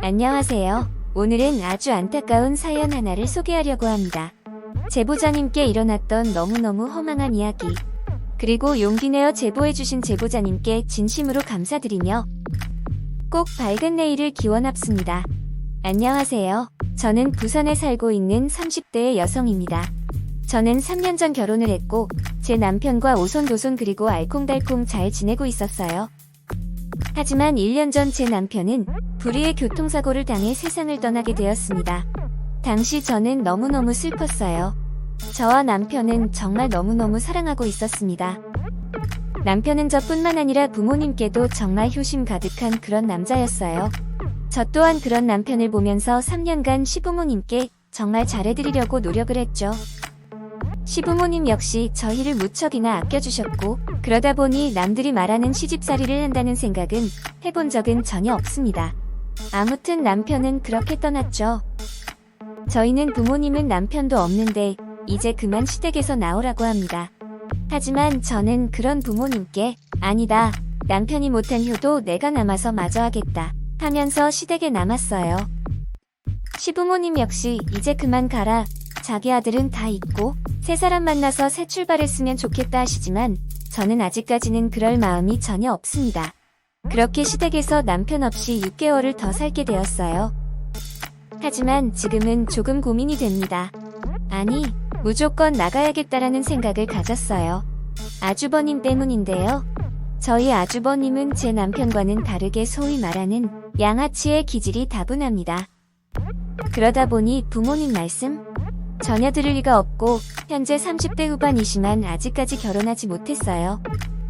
안녕하세요. 오늘은 아주 안타까운 사연 하나를 소개하려고 합니다. 제보자님께 일어났던 너무너무 허망한 이야기. 그리고 용기 내어 제보해주신 제보자님께 진심으로 감사드리며 꼭 밝은 내일을 기원합니다. 안녕하세요. 저는 부산에 살고 있는 30대의 여성입니다. 저는 3년 전 결혼을 했고 제 남편과 오손도손 그리고 알콩달콩 잘 지내고 있었어요. 하지만 1년 전 제 남편은 불의의 교통사고를 당해 세상을 떠나게 되었습니다. 당시 저는 너무너무 슬펐어요. 저와 남편은 정말 너무너무 사랑하고 있었습니다. 남편은 저뿐만 아니라 부모님께도 정말 효심 가득한 그런 남자였어요. 저 또한 그런 남편을 보면서 3년간 시부모님께 정말 잘해드리려고 노력을 했죠. 시부모님 역시 저희를 무척이나 아껴주셨고 그러다 보니 남들이 말하는 시집살이를 한다는 생각은 해본 적은 전혀 없습니다. 아무튼 남편은 그렇게 떠났죠. 저희는 부모님은 남편도 없는데 이제 그만 시댁에서 나오라고 합니다. 하지만 저는 그런 부모님께 아니다, 남편이 못한 효도 내가 남아서 마저 하겠다 하면서 시댁에 남았어요. 시부모님 역시 이제 그만 가라, 자기 아들은 다 있고 새 사람 만나서 새 출발했으면 좋겠다 하시지만 저는 아직까지는 그럴 마음이 전혀 없습니다. 그렇게 시댁에서 남편 없이 6개월을 더 살게 되었어요. 하지만 지금은 조금 고민이 됩니다. 아니, 무조건 나가야겠다라는 생각을 가졌어요. 아주버님 때문인데요. 저희 아주버님은 제 남편과는 다르게 소위 말하는 양아치의 기질이 다분합니다. 그러다 보니 부모님 말씀 전혀 들을 리가 없고 현재 30대 후반이지만 아직까지 결혼하지 못했어요.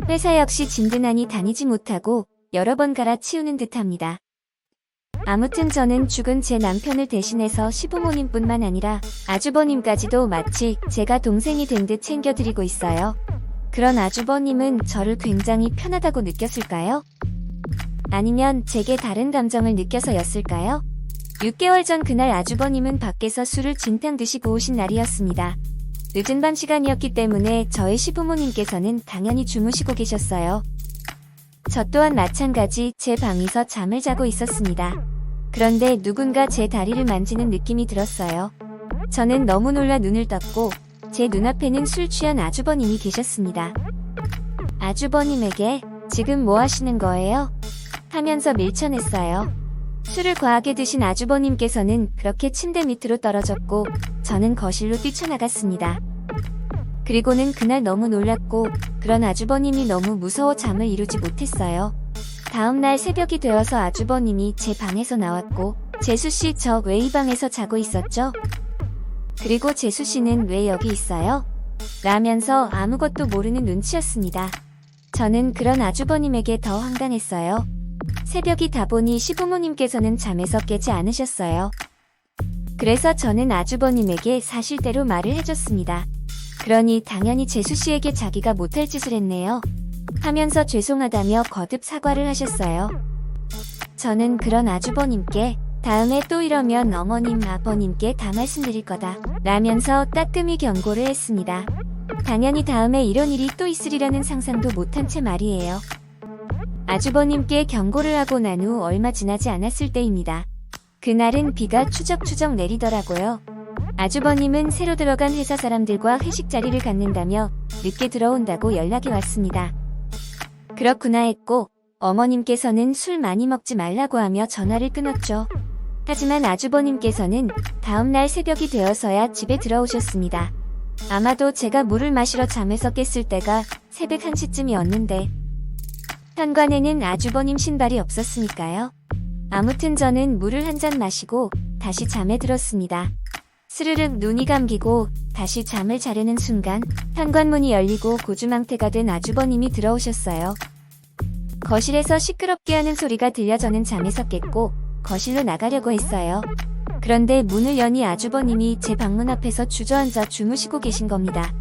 회사 역시 진드난이 다니지 못하고 여러 번 갈아치우는 듯합니다. 아무튼 저는 죽은 제 남편을 대신해서 시부모님뿐만 아니라 아주버님까지도 마치 제가 동생이 된 듯 챙겨드리고 있어요. 그런 아주버님은 저를 굉장히 편하다고 느꼈을까요? 아니면 제게 다른 감정을 느껴서였을까요? 6개월 전 그날 아주버님은 밖에서 술을 진탕 드시고 오신 날이었습니다. 늦은 밤 시간이었기 때문에 저희 시부모님께서는 당연히 주무시고 계셨어요. 저 또한 마찬가지 제 방에서 잠을 자고 있었습니다. 그런데 누군가 제 다리를 만지는 느낌이 들었어요. 저는 너무 놀라 눈을 떴고 제 눈앞에는 술 취한 아주버님이 계셨습니다. 아주버님에게 지금 뭐 하시는 거예요? 하면서 밀쳐냈어요. 술을 과하게 드신 아주버님께서는 그렇게 침대 밑으로 떨어졌고 저는 거실로 뛰쳐나갔습니다. 그리고는 그날 너무 놀랐고 그런 아주버님이 너무 무서워 잠을 이루지 못했어요. 다음날 새벽이 되어서 아주버님이 제 방에서 나왔고 재수씨, 저 왜 이 방에서 자고 있었죠? 그리고 재수씨는 왜 여기 있어요? 라면서 아무것도 모르는 눈치였습니다. 저는 그런 아주버님에게 더 황당했어요. 새벽이 다 보니 시부모님께서는 잠에서 깨지 않으셨어요. 그래서 저는 아주버님에게 사실대로 말을 해줬습니다. 그러니 당연히 재수씨에게 자기가 못할 짓을 했네요. 하면서 죄송하다며 거듭 사과를 하셨어요. 저는 그런 아주버님께 다음에 또 이러면 어머님, 아버님께 다 말씀드릴 거다 라면서 따끔히 경고를 했습니다. 당연히 다음에 이런 일이 또 있으리라는 상상도 못한 채 말이에요. 아주버님께 경고를 하고 난 후 얼마 지나지 않았을 때입니다. 그날은 비가 추적추적 내리더라고요. 아주버님은 새로 들어간 회사 사람들과 회식 자리를 갖는다며 늦게 들어온다고 연락이 왔습니다. 그렇구나 했고 어머님께서는 술 많이 먹지 말라고 하며 전화를 끊었죠. 하지만 아주버님께서는 다음날 새벽이 되어서야 집에 들어오셨습니다. 아마도 제가 물을 마시러 잠에서 깼을 때가 새벽 1시쯤이었는데 현관에는 아주버님 신발이 없었으니까요. 아무튼 저는 물을 한 잔 마시고 다시 잠에 들었습니다. 스르륵 눈이 감기고 다시 잠을 자려는 순간 현관문이 열리고 고주망태가 된 아주버님이 들어오셨어요. 거실에서 시끄럽게 하는 소리가 들려 저는 잠에서 깼고 거실로 나가려고 했어요. 그런데 문을 여니 아주버님이 제 방문 앞에서 주저앉아 주무시고 계신 겁니다.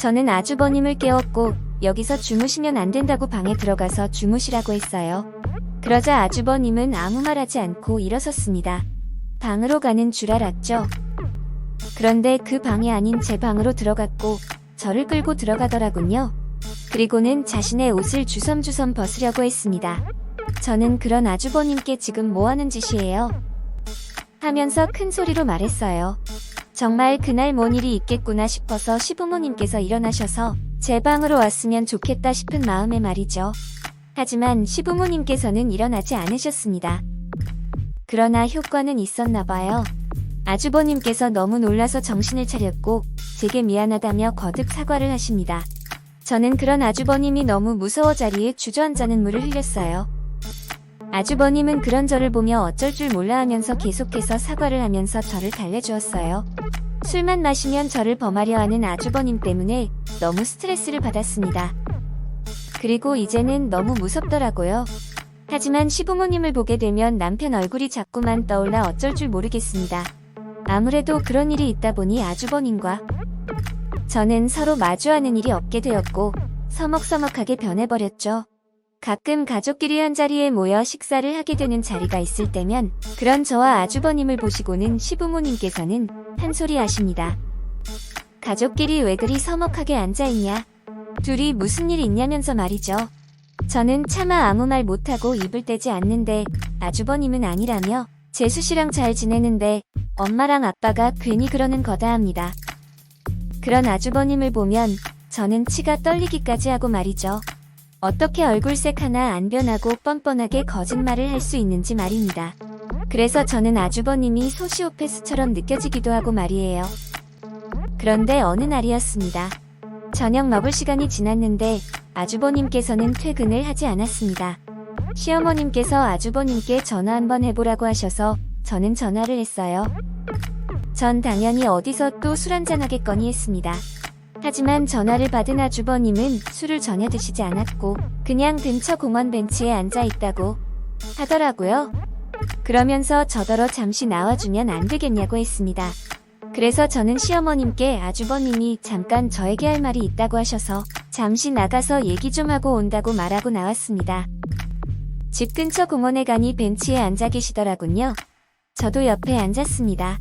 저는 아주버님을 깨웠고 여기서 주무시면 안 된다고 방에 들어가서 주무시라고 했어요. 그러자 아주버님은 아무 말 하지 않고 일어섰습니다. 방으로 가는 줄 알았죠. 그런데 그 방이 아닌 제 방으로 들어갔고 저를 끌고 들어가더라군요. 그리고는 자신의 옷을 주섬주섬 벗으려고 했습니다. 저는 그런 아주버님께 지금 뭐하는 짓이에요? 하면서 큰 소리로 말했어요. 정말 그날 뭔 일이 있겠구나 싶어서 시부모님께서 일어나셔서 제 방으로 왔으면 좋겠다 싶은 마음에 말이죠. 하지만 시부모님께서는 일어나지 않으셨습니다. 그러나 효과는 있었나 봐요. 아주버님께서 너무 놀라서 정신을 차렸고 제게 미안하다며 거듭 사과를 하십니다. 저는 그런 아주버님이 너무 무서워 자리에 주저앉아는 물을 흘렸어요. 아주버님은 그런 저를 보며 어쩔 줄 몰라 하면서 계속해서 사과를 하면서 저를 달래주었어요. 술만 마시면 저를 범하려 하는 아주버님 때문에 너무 스트레스를 받았습니다. 그리고 이제는 너무 무섭더라고요. 하지만 시부모님을 보게 되면 남편 얼굴이 자꾸만 떠올라 어쩔 줄 모르겠습니다. 아무래도 그런 일이 있다 보니 아주버님과 저는 서로 마주하는 일이 없게 되었고 서먹서먹하게 변해버렸죠. 가끔 가족끼리 한자리에 모여 식사를 하게 되는 자리가 있을 때면 그런 저와 아주버님을 보시고는 시부모님께서는 한 소리 하십니다. 가족끼리 왜 그리 서먹하게 앉아있냐? 둘이 무슨 일 있냐면서 말이죠. 저는 차마 아무 말 못하고 입을 떼지 않는데 아주버님은 아니라며 재수씨랑 잘 지내는데 엄마랑 아빠가 괜히 그러는 거다 합니다. 그런 아주버님을 보면 저는 치가 떨리기까지 하고 말이죠. 어떻게 얼굴색 하나 안 변하고 뻔뻔하게 거짓말을 할 수 있는지 말입니다. 그래서 저는 아주버님이 소시오패스처럼 느껴지기도 하고 말이에요. 그런데 어느 날이었습니다. 저녁 먹을 시간이 지났는데 아주버님께서는 퇴근을 하지 않았습니다. 시어머님께서 아주버님께 전화 한번 해보라고 하셔서 저는 전화를 했어요. 전 당연히 어디서 또 술 한잔 하겠거니 했습니다. 하지만 전화를 받은 아주버님은 술을 전혀 드시지 않았고 그냥 근처 공원 벤치에 앉아 있다고 하더라고요. 그러면서 저더러 잠시 나와주면 안 되겠냐고 했습니다. 그래서 저는 시어머님께 아주버님이 잠깐 저에게 할 말이 있다고 하셔서 잠시 나가서 얘기 좀 하고 온다고 말하고 나왔습니다. 집 근처 공원에 가니 벤치에 앉아 계시더라군요. 저도 옆에 앉았습니다.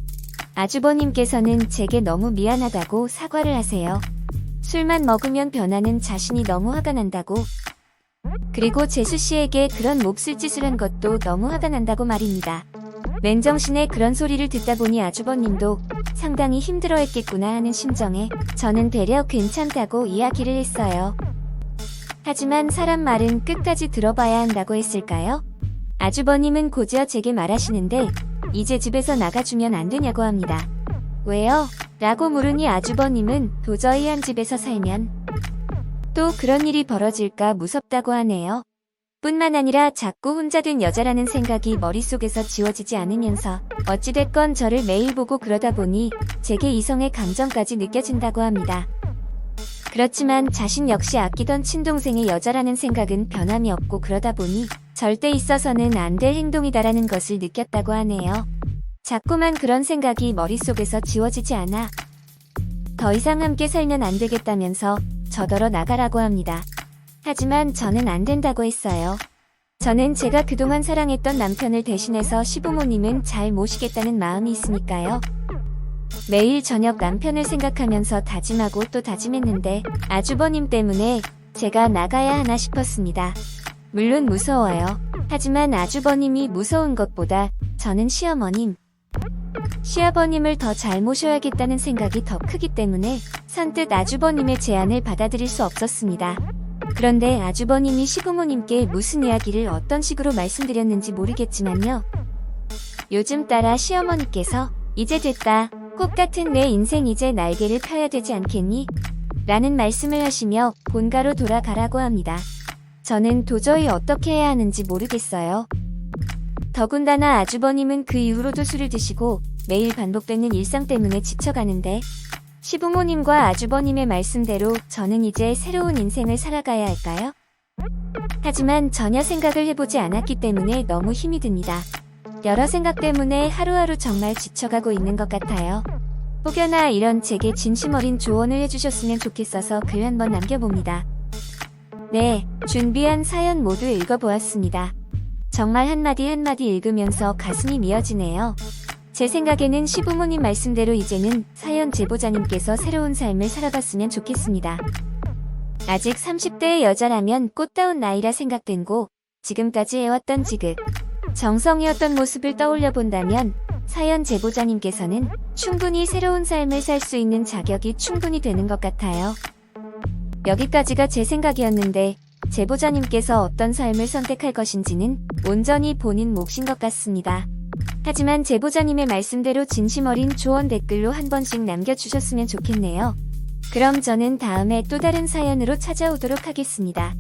아주버님께서는 제게 너무 미안하다고 사과를 하세요. 술만 먹으면 변하는 자신이 너무 화가 난다고. 그리고 재수씨에게 그런 몹쓸 짓을 한 것도 너무 화가 난다고 말입니다. 맨정신에 그런 소리를 듣다 보니 아주버님도 상당히 힘들어했겠구나 하는 심정에 저는 되려 괜찮다고 이야기를 했어요. 하지만 사람 말은 끝까지 들어봐야 한다고 했을까요? 아주버님은 고지어 제게 말하시는데 이제 집에서 나가주면 안 되냐고 합니다. 왜요? 라고 물으니 아주버님은 도저히 한 집에서 살면 또 그런 일이 벌어질까 무섭다고 하네요. 뿐만 아니라 자꾸 혼자 된 여자라는 생각이 머릿속에서 지워지지 않으면서 어찌됐건 저를 매일 보고 그러다 보니 제게 이성의 감정까지 느껴진다고 합니다. 그렇지만 자신 역시 아끼던 친동생의 여자라는 생각은 변함이 없고 그러다 보니 절대 있어서는 안 될 행동이다라는 것을 느꼈다고 하네요. 자꾸만 그런 생각이 머릿속에서 지워지지 않아 더 이상 함께 살면 안 되겠다면서 저더러 나가라고 합니다. 하지만 저는 안 된다고 했어요. 저는 제가 그동안 사랑했던 남편을 대신해서 시부모님은 잘 모시겠다는 마음이 있으니까요. 매일 저녁 남편을 생각하면서 다짐하고 또 다짐했는데 아주버님 때문에 제가 나가야 하나 싶었습니다. 물론 무서워요. 하지만 아주버님이 무서운 것보다 저는 시아버님을 더 잘 모셔야겠다는 생각이 더 크기 때문에 선뜻 아주버님의 제안을 받아들일 수 없었습니다. 그런데 아주버님이 시부모님께 무슨 이야기를 어떤 식으로 말씀드렸는지 모르겠지만요. 요즘 따라 시어머니께서 이제 됐다. 꽃 같은 내 인생 이제 날개를 펴야 되지 않겠니? 라는 말씀을 하시며 본가로 돌아가라고 합니다. 저는 도저히 어떻게 해야 하는지 모르겠어요. 더군다나 아주버님은 그 이후로도 술을 드시고 매일 반복되는 일상 때문에 지쳐가는데 시부모님과 아주버님의 말씀대로 저는 이제 새로운 인생을 살아가야 할까요? 하지만 전혀 생각을 해보지 않았기 때문에 너무 힘이 듭니다. 여러 생각 때문에 하루하루 정말 지쳐가고 있는 것 같아요. 혹여나 이런 제게 진심 어린 조언을 해주셨으면 좋겠어서 글 한번 남겨봅니다. 네, 준비한 사연 모두 읽어보았습니다. 정말 한마디 한마디 읽으면서 가슴이 미어지네요. 제 생각에는 시부모님 말씀대로 이제는 사연 제보자님께서 새로운 삶을 살아봤으면 좋겠습니다. 아직 30대의 여자라면 꽃다운 나이라 생각되고 지금까지 해왔던 지극 정성이었던 모습을 떠올려 본다면 사연 제보자님께서는 충분히 새로운 삶을 살 수 있는 자격이 충분히 되는 것 같아요. 여기까지가 제 생각이었는데 제보자님께서 어떤 삶을 선택할 것인지는 온전히 본인 몫인 것 같습니다. 하지만 제보자님의 말씀대로 진심 어린 조언 댓글로 한 번씩 남겨주셨으면 좋겠네요. 그럼 저는 다음에 또 다른 사연으로 찾아오도록 하겠습니다.